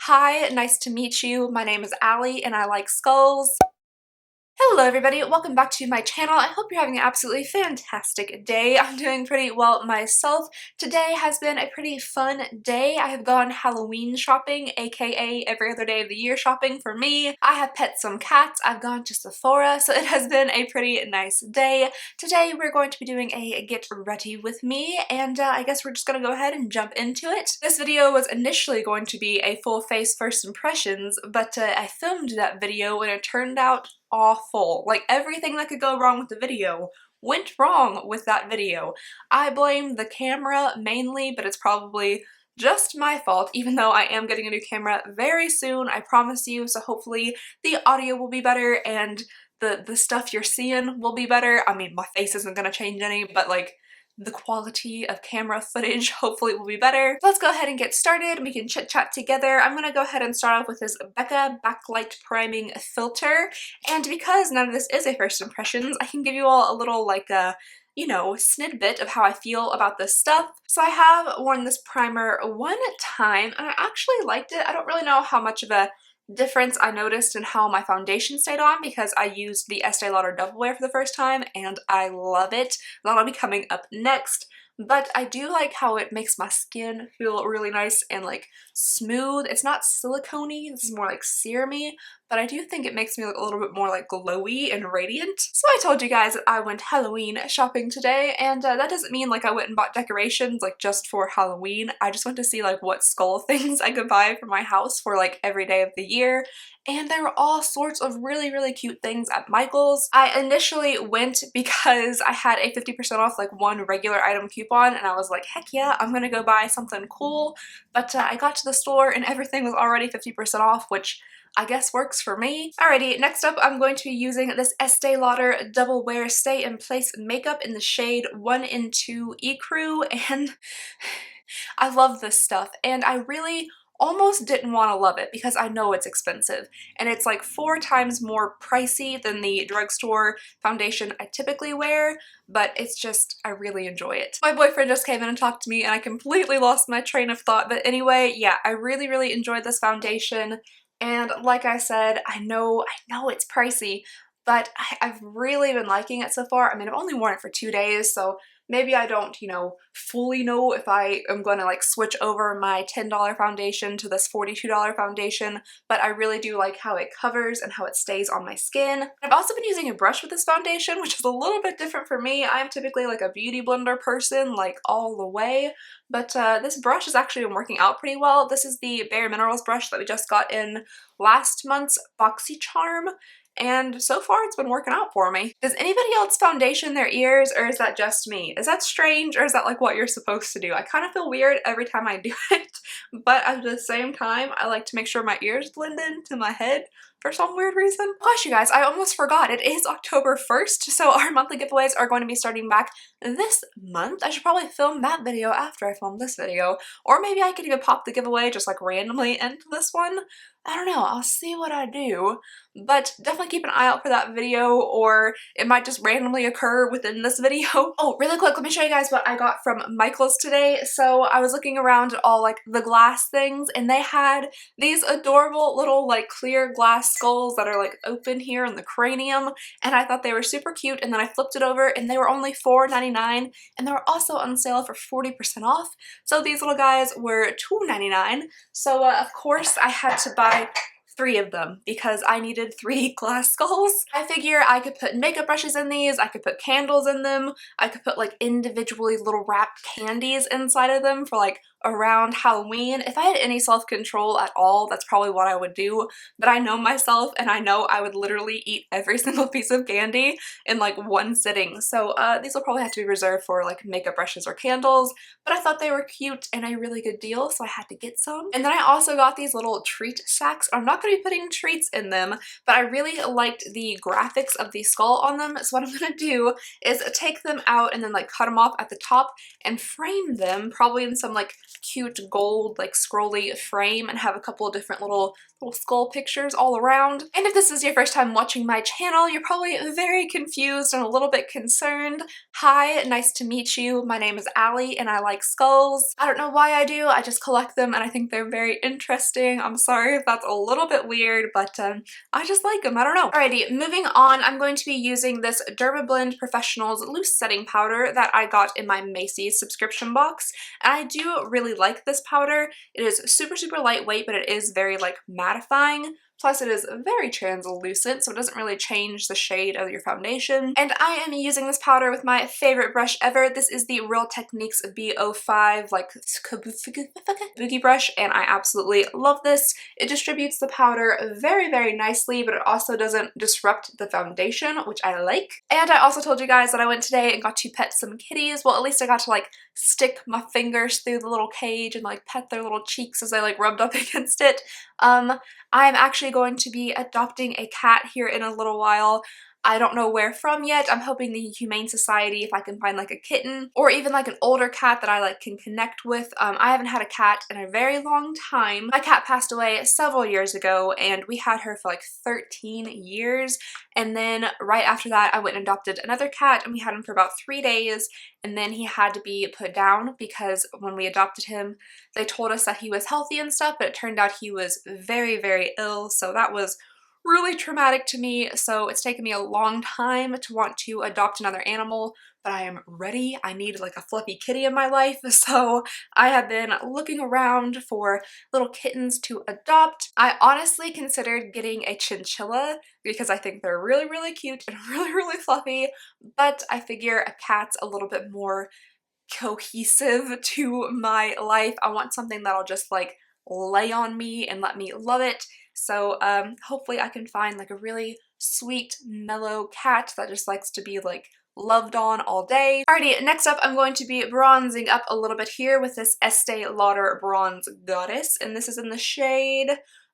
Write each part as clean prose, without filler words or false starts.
Hi, nice to meet you. My name is Allie and I like skulls. Hello everybody, welcome back to my channel. I hope you're having an absolutely fantastic day. I'm doing pretty well myself. Today has been a pretty fun day. I have gone Halloween shopping, aka every other day of the year shopping for me. I have pet some cats, I've gone to Sephora, so it has been a pretty nice day. Today we're going to be doing a get ready with me, and I guess we're just gonna go ahead and jump into it. This video was initially going to be a full face first impressions, but I filmed that video and it turned out awful. Like, everything that could go wrong with the video went wrong with that video. I blame the camera mainly, but it's probably just my fault, even though I am getting a new camera very soon, I promise you, so hopefully the audio will be better and the stuff you're seeing will be better. I mean, my face isn't gonna change any, but like, the quality of camera footage hopefully will be better. Let's go ahead and get started. We can chit chat together. I'm gonna go ahead and start off with this Becca Backlight priming filter, and because none of this is a first impressions, I can give you all a little like you know, snippet of how I feel about this stuff. So I have worn this primer one time and I actually liked it. I don't really know how much of a difference I noticed in how my foundation stayed on because I used the Estee Lauder Double Wear for the first time and I love it. That'll be coming up next. But I do like how it makes my skin feel really nice and like smooth. It's not silicone-y, this is more like serum-y, but I do think it makes me look a little bit more like glowy and radiant. So I told you guys that I went Halloween shopping today, and that doesn't mean like I went and bought decorations like just for Halloween. I just went to see like what skull things I could buy for my house for like every day of the year. And there were all sorts of really cute things at Michael's. I initially went because I had a 50% off like one regular item coupon and I was like, heck yeah, I'm gonna go buy something cool. But I got to the store and everything was already 50% off, which I guess works for me. Alrighty, next up I'm going to be using this Estee Lauder Double Wear Stay in Place makeup in the shade 1 in 2 Ecru, and I love this stuff, and I really almost didn't want to love it because I know it's expensive and it's like 4 times more pricey than the drugstore foundation I typically wear, but it's just, I really enjoy it. My boyfriend just came in and talked to me and I completely lost my train of thought, but anyway, yeah, I really enjoyed this foundation, and like I said, I know it's pricey, but I've really been liking it so far. I mean, I've only worn it for 2 days, so maybe I don't, you know, fully know if I am going to like switch over my $10 foundation to this $42 foundation, but I really do like how it covers and how it stays on my skin. I've also been using a brush with this foundation, which is a little bit different for me. I'm typically like a beauty blender person, like all the way, but this brush has actually been working out pretty well. This is the Bare Minerals brush that we just got in last month's BoxyCharm, and so far it's been working out for me. Does anybody else foundation their ears, or is that just me? Is that strange, or is that like what you're supposed to do? I kind of feel weird every time I do it, but at the same time I like to make sure my ears blend into my head for some weird reason. Gosh, you guys, I almost forgot. It is October 1st, so our monthly giveaways are going to be starting back this month. I should probably film that video after I film this video, or maybe I could even pop the giveaway just like randomly into this one. I don't know, I'll see what I do, but definitely keep an eye out for that video, or it might just randomly occur within this video. Oh, really quick, let me show you guys what I got from Michael's today. So I was looking around at all like the glass things, and they had these adorable little like clear glass skulls that are like open here in the cranium, and I thought they were super cute, and then I flipped it over and they were only $4.99, and they were also on sale for 40% off. So these little guys were $2.99, so of course I had to buy 3 of them because I needed 3 glass skulls. I figure I could put makeup brushes in these, I could put candles in them, I could put like individually little wrapped candies inside of them for like around Halloween. If I had any self-control at all, that's probably what I would do, but I know myself and I know I would literally eat every single piece of candy in like one sitting, so these will probably have to be reserved for like makeup brushes or candles, but I thought they were cute and a really good deal, so I had to get some. And then I also got these little treat sacks. I'm not going to be putting treats in them, but I really liked the graphics of the skull on them, so what I'm going to do is take them out and then like cut them off at the top and frame them, probably in some like cute gold like scrolly frame and have a couple of different little skull pictures all around. And if this is your first time watching my channel, you're probably very confused and a little bit concerned. Hi, nice to meet you. My name is Allie and I like skulls. I don't know why I do, I just collect them and I think they're very interesting. I'm sorry if that's a little bit weird, but I just like them, I don't know. Alrighty, moving on, I'm going to be using this DermaBlend Professionals Loose Setting Powder that I got in my Macy's subscription box. And I do really like this powder. It is super, super lightweight, but it is very like mattifying. Plus it is very translucent, so it doesn't really change the shade of your foundation. And I am using this powder with my favorite brush ever. This is the Real Techniques B05 like boogie brush, and I absolutely love this. It distributes the powder very, very nicely, but it also doesn't disrupt the foundation, which I like. And I also told you guys that I went today and got to pet some kitties. Well, at least I got to like stick my fingers through the little cage and like pet their little cheeks as I like rubbed up against it. I'm actually going to be adopting a cat here in a little while. I don't know where from yet. I'm hoping the Humane Society, if I can find like a kitten or even like an older cat that I like can connect with. I haven't had a cat in a very long time. My cat passed away several years ago and we had her for like 13 years. And then right after that, I went and adopted another cat and we had him for about 3 days. And then he had to be put down because when we adopted him, they told us that he was healthy and stuff, but it turned out he was very, very ill. So that was really traumatic to me, so it's taken me a long time to want to adopt another animal, but I am ready. I need like a fluffy kitty in my life, so I have been looking around for little kittens to adopt. I honestly considered getting a chinchilla because I think they're really, really cute and really, really fluffy, but I figure a cat's a little bit more cohesive to my life. I want something that'll just like lay on me and let me love it. So hopefully I can find like a really sweet, mellow cat that just likes to be like loved on all day. Alrighty, next up I'm going to be bronzing up a little bit here with this Estee Lauder Bronze Goddess, and this is in the shade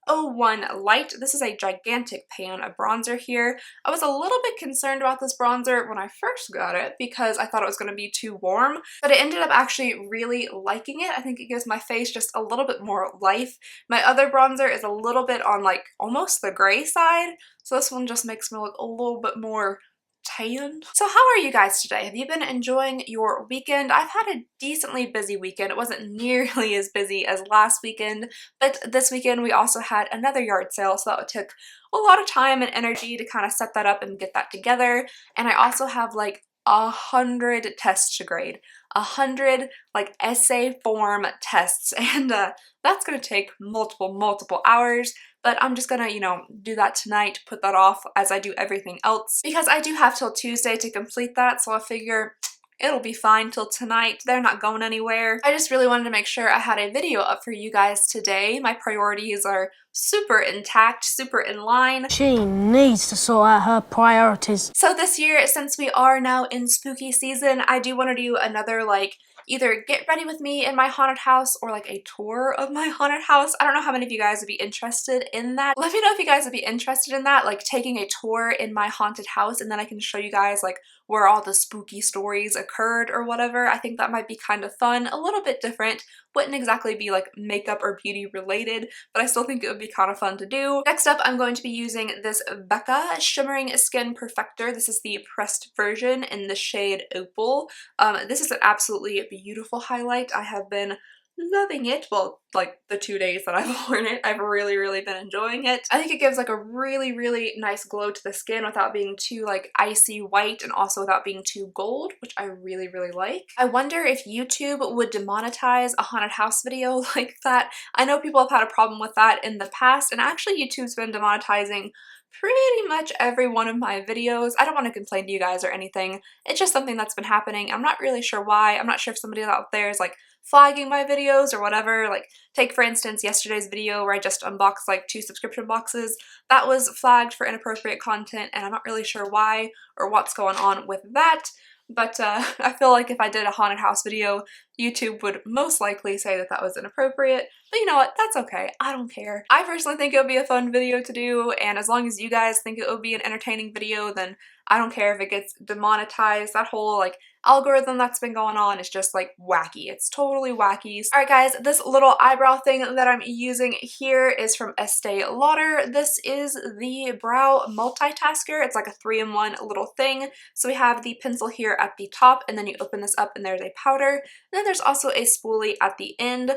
01 Light. This is a gigantic pan of bronzer here. I was a little bit concerned about this bronzer when I first got it because I thought it was going to be too warm, but I ended up actually really liking it. I think it gives my face just a little bit more life. My other bronzer is a little bit on like almost the gray side, so this one just makes me look a little bit more tan. So how are you guys today? Have you been enjoying your weekend? I've had a decently busy weekend. It wasn't nearly as busy as last weekend, but this weekend we also had another yard sale, so that took a lot of time and energy to kind of set that up and get that together. And I also have like 100 tests to grade. 100 like essay form tests, and that's gonna take multiple hours, but I'm just gonna, you know, do that tonight, put that off as I do everything else, because I do have till Tuesday to complete that, so I figure it'll be fine till tonight. They're not going anywhere. I just really wanted to make sure I had a video up for you guys today. My priorities are super intact, super in line. She needs to sort out her priorities. So this year, since we are now in spooky season, I do want to do another like either get ready with me in my haunted house or like a tour of my haunted house. I don't know how many of you guys would be interested in that. Let me know if you guys would be interested in that, like taking a tour in my haunted house, and then I can show you guys like where all the spooky stories occurred or whatever. I think that might be kind of fun, a little bit different. Wouldn't exactly be like makeup or beauty related, but I still think it would be kind of fun to do. Next up, I'm going to be using this Becca Shimmering Skin Perfector. This is the pressed version in the shade Opal. This is an absolutely beautiful highlight. I have been loving it. Well, like the 2 days that I've worn it, I've really been enjoying it. I think it gives like a really nice glow to the skin without being too like icy white and also without being too gold, which I really like. I wonder if YouTube would demonetize a haunted house video like that. I know people have had a problem with that in the past, and actually YouTube's been demonetizing pretty much every one of my videos. I don't want to complain to you guys or anything. It's just something that's been happening. I'm not really sure why. I'm not sure if somebody out there is like flagging my videos or whatever. Like take for instance yesterday's video where I just unboxed like 2 subscription boxes. That was flagged for inappropriate content, and I'm not really sure why or what's going on with that. But I feel like if I did a haunted house video, YouTube would most likely say that that was inappropriate. But you know what? That's okay. I don't care. I personally think it would be a fun video to do, and as long as you guys think it would be an entertaining video, then I don't care if it gets demonetized. That whole like algorithm that's been going on is just like wacky. It's totally wacky. Alright guys, this little eyebrow thing that I'm using here is from Estee Lauder. This is the brow multitasker. It's like a 3-in-1 little thing. So we have the pencil here at the top, and then you open this up and there's a powder. And then there's also a spoolie at the end.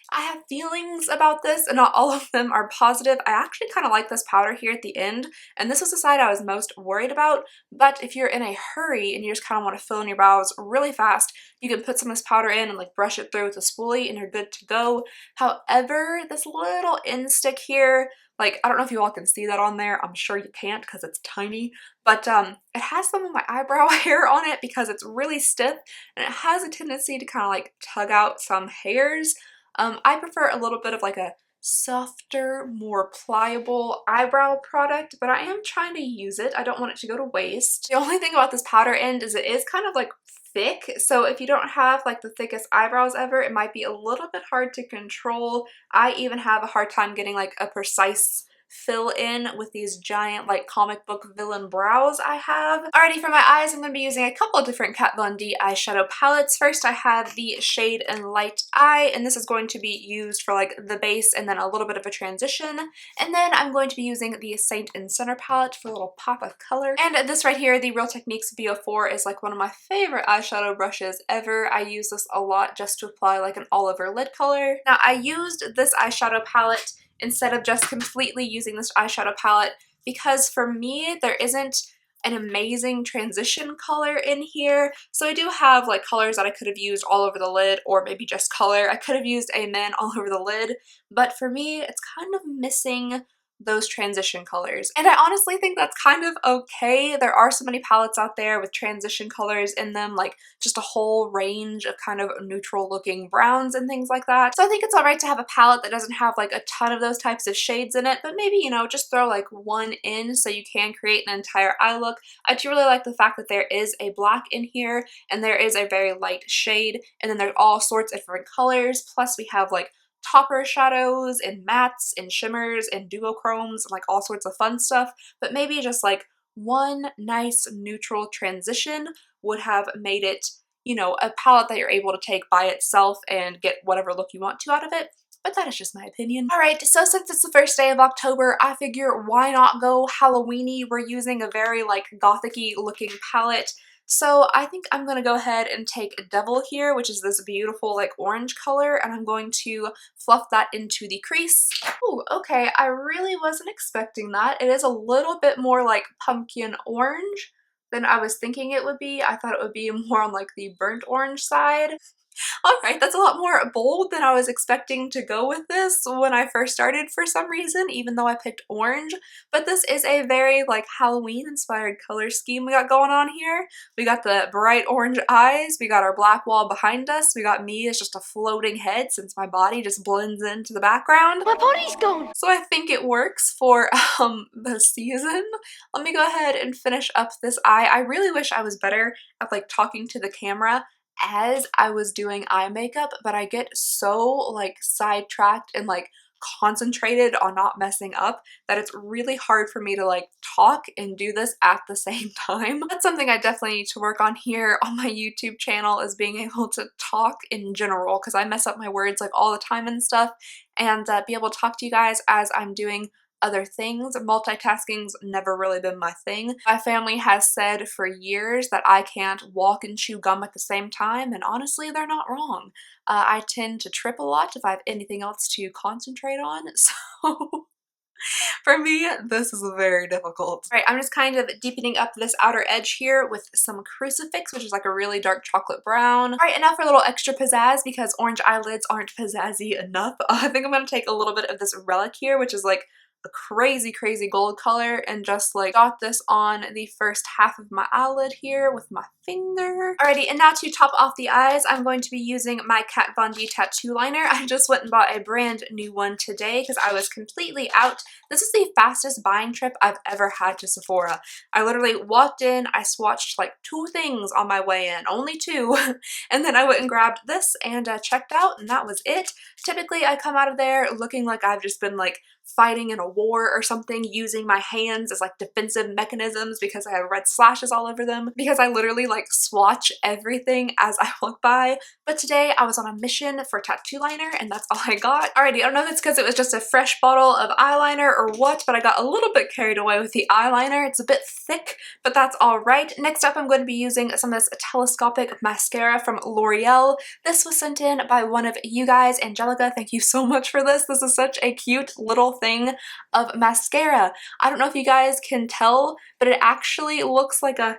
I have feelings about this, and not all of them are positive. I actually kind of like this powder here at the end, and this was the side I was most worried about. But if you're in a hurry and you just kind of want to fill in your brows really fast, you can put some of this powder in and like brush it through with a spoolie and you're good to go. However, this little end stick here, like, I don't know if you all can see that on there. I'm sure you can't because it's tiny, but it has some of my eyebrow hair on it because it's really stiff, and it has a tendency to kind of like tug out some hairs. I prefer a little bit of like a softer, more pliable eyebrow product, but I am trying to use it. I don't want it to go to waste. The only thing about this powder end is it is kind of like thick, so if you don't have like the thickest eyebrows ever, it might be a little bit hard to control. I even have a hard time getting like a precise fill in with these giant like comic book villain brows I have. Alrighty, for my eyes, I'm going to be using a couple of different Kat Von D eyeshadow palettes. First, I have the Shade and Light Eye, and this is going to be used for like the base and then a little bit of a transition. And then I'm going to be using the Saint and Center palette for a little pop of color. And this right here, the Real Techniques B04, is like one of my favorite eyeshadow brushes ever. I use this a lot just to apply like an all over lid color. Now, I used this eyeshadow palette instead of just completely using this eyeshadow palette because for me there isn't an amazing transition color in here. So I do have like colors that I could have used all over the lid, or maybe just color. I could have used Amen all over the lid, but for me it's kind of missing those transition colors. And I honestly think that's kind of okay. There are so many palettes out there with transition colors in them, like just a whole range of kind of neutral looking browns and things like that. So I think it's alright to have a palette that doesn't have like a ton of those types of shades in it, but maybe, you know, just throw like one in so you can create an entire eye look. I do really like the fact that there is a black in here and there is a very light shade, and then there's all sorts of different colors, plus we have like topper shadows and mattes and shimmers and duochromes and like all sorts of fun stuff. But maybe just like one nice neutral transition would have made it, you know, a palette that you're able to take by itself and get whatever look you want to out of it. But that is just my opinion. Alright, so since it's the first day of October, I figure why not go Halloweeny? We're using a very like gothic-y looking palette. So I think I'm going to go ahead and take Devil here, which is this beautiful like orange color, and I'm going to fluff that into the crease. Oh, okay, I really wasn't expecting that. It is a little bit more like pumpkin orange than I was thinking it would be. I thought it would be more on like the burnt orange side. Alright, that's a lot more bold than I was expecting to go with this when I first started for some reason, even though I picked orange. But this is a very like Halloween inspired color scheme we got going on here. We got the bright orange eyes, we got our black wall behind us, we got me as just a floating head since my body just blends into the background. My body's gone! So I think it works for the season. Let me go ahead and finish up this eye. I really wish I was better at like talking to the camera as I was doing eye makeup, but I get so like sidetracked and like concentrated on not messing up that it's really hard for me to like talk and do this at the same time. That's something I definitely need to work on here on my YouTube channel, is being able to talk in general, because I mess up my words like all the time and stuff, and be able to talk to you guys as I'm doing other things. Multitasking's never really been my thing. My family has said for years that I can't walk and chew gum at the same time, and honestly, they're not wrong. I tend to trip a lot if I have anything else to concentrate on, so for me, this is very difficult. All right, I'm just kind of deepening up this outer edge here with some Crucifix, which is like a really dark chocolate brown. All right, and now for a little extra pizzazz, because orange eyelids aren't pizzazzy enough. I think I'm gonna take a little bit of this Relic here, which is like a crazy, crazy gold color, and just like dot this on the first half of my eyelid here with my finger. Alrighty, and now to top off the eyes, I'm going to be using my Kat Von D tattoo liner. I just went and bought a brand new one today because I was completely out. This is the fastest buying trip I've ever had to Sephora. I literally walked in, I swatched like 2 things on my way in, only 2, and then I went and grabbed this and checked out, and that was it. Typically, I come out of there looking like I've just been like fighting in a war or something using my hands as like defensive mechanisms because I have red slashes all over them, because I literally like swatch everything as I walk by. But today I was on a mission for tattoo liner and that's all I got. Alrighty, I don't know if it's because it was just a fresh bottle of eyeliner or what, but I got a little bit carried away with the eyeliner. It's a bit thick, but that's alright. Next up, I'm going to be using some of this Telescopic mascara from L'Oreal. This was sent in by one of you guys, Angelica. Thank you so much for this. This is such a cute little thing of mascara. I don't know if you guys can tell, but it actually looks like a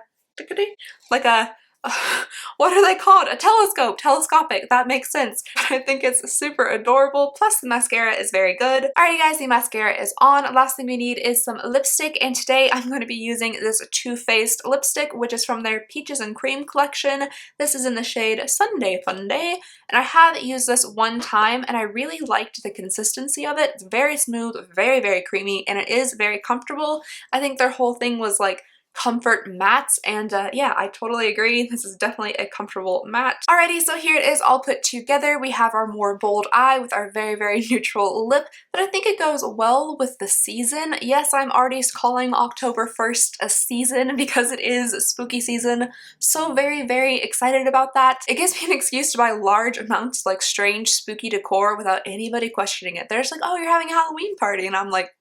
what are they called? A telescope. Telescopic. That makes sense. I think it's super adorable. Plus the mascara is very good. Alrighty guys, the mascara is on. Last thing we need is some lipstick, and today I'm going to be using this Too Faced lipstick, which is from their Peaches and Cream collection. This is in the shade Sunday Funday, and I have used this one time and I really liked the consistency of it. It's very smooth, very, very creamy, and it is very comfortable. I think their whole thing was like comfort mattes, and yeah, I totally agree. This is definitely a comfortable matte. Alrighty, so here it is all put together. We have our more bold eye with our very, very neutral lip, but I think it goes well with the season. Yes, I'm already calling October 1st a season because it is spooky season. So very, very excited about that. It gives me an excuse to buy large amounts of like strange spooky decor without anybody questioning it. They're just like, oh, you're having a Halloween party, and I'm like,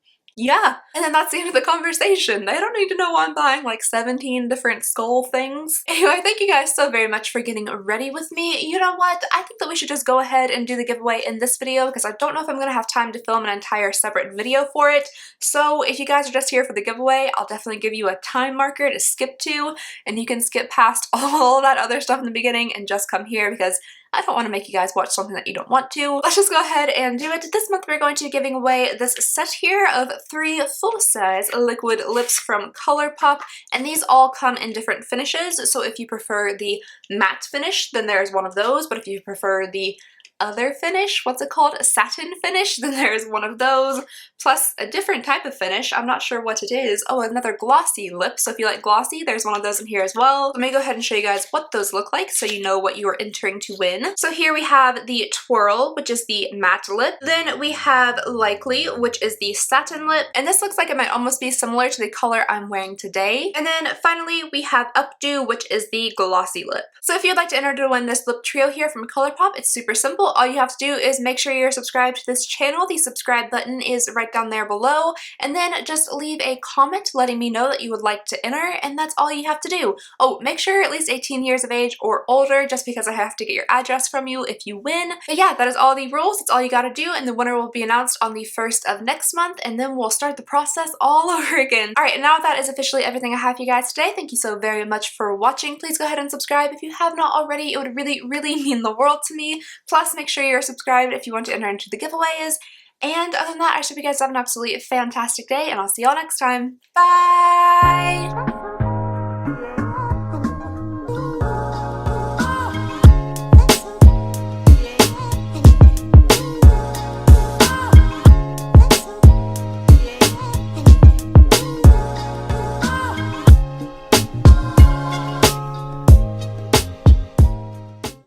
yeah, and then that's the end of the conversation. They don't need to know why I'm buying like 17 different skull things. Anyway, thank you guys so very much for getting ready with me. You know what? I think that we should just go ahead and do the giveaway in this video because I don't know if I'm going to have time to film an entire separate video for it. So if you guys are just here for the giveaway, I'll definitely give you a time marker to skip to, and you can skip past all that other stuff in the beginning and just come here because I don't want to make you guys watch something that you don't want to. Let's just go ahead and do it. This month we're going to be giving away this set here of 3 full-size liquid lips from ColourPop, and these all come in different finishes. So if you prefer the matte finish, then there's one of those, but if you prefer the other finish, what's it called, a satin finish, then there's one of those, plus a different type of finish. I'm not sure what it is. Oh, another glossy lip. So if you like glossy, there's one of those in here as well. Let me go ahead and show you guys what those look like so you know what you are entering to win. So here we have the Twirl, which is the matte lip. Then we have Likely, which is the satin lip, and this looks like it might almost be similar to the color I'm wearing today. And then finally we have Updo, which is the glossy lip. So if you'd like to enter to win this lip trio here from ColourPop, it's super simple. All you have to do is make sure you're subscribed to this channel. The subscribe button is right down there below, and then just leave a comment letting me know that you would like to enter, and that's all you have to do. Oh, make sure you're at least 18 years of age or older, just because I have to get your address from you if you win. But yeah, that is all the rules. That's all you gotta do, and the winner will be announced on the 1st of next month, and then we'll start the process all over again. Alright, and now that is officially everything I have for you guys today. Thank you so very much for watching. Please go ahead and subscribe if you have not already. It would really, really mean the world to me. Plus, make sure you're subscribed if you want to enter into the giveaways. And other than that, I hope you guys have an absolutely fantastic day, and I'll see y'all next time. Bye!